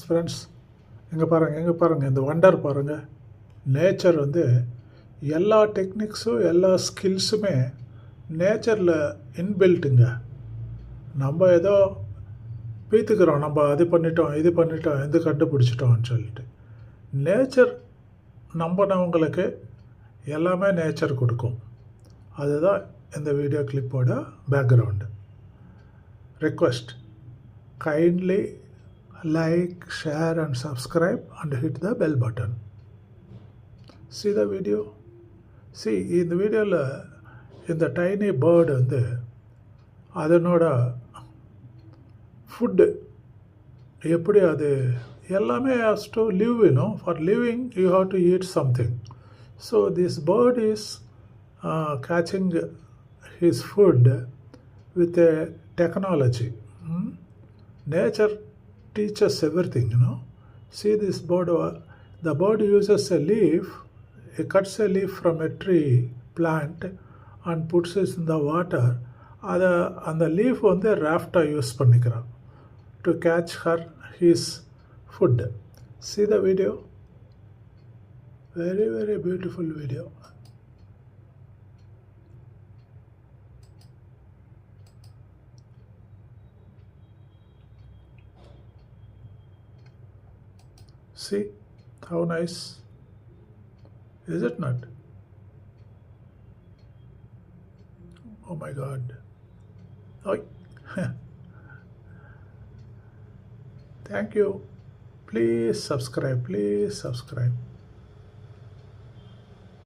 Friends, இங்கே பாருங்கள் இந்த வண்டர் பாருங்கள். நேச்சர் வந்து எல்லா டெக்னிக்ஸும் எல்லா ஸ்கில்ஸுமே நேச்சரில் இன்பில்ட்டுங்க. நம்ம ஏதோ பீத்துக்கிறோம், நம்ம அது பண்ணிட்டோம் இது கண்டுபிடிச்சிட்டோம்னு சொல்லிட்டு. நேச்சர் நம்பினவங்களுக்கு எல்லாமே நேச்சர் கொடுக்கும். அதுதான் இந்த வீடியோ கிளிப்போட background. Request, kindly like, share and subscribe and hit the bell button. See the video. See, இந்த வீடியோவில் இந்த டைனி பேர்டு வந்து அதனோட ஃபுட்டு எப்படி அது எல்லாமே has to live. For living you have to eat something. So this bird is catching his food with a technology. Nature teaches everything, See this bird, the bird uses a leaf, it cuts a leaf from a tree, plant and puts it in the water. And the leaf on the raft use pannikra to catch his food. See the video. Very, very beautiful video. See how nice, is it not? Oh my God. Oh. Thank you. Please subscribe.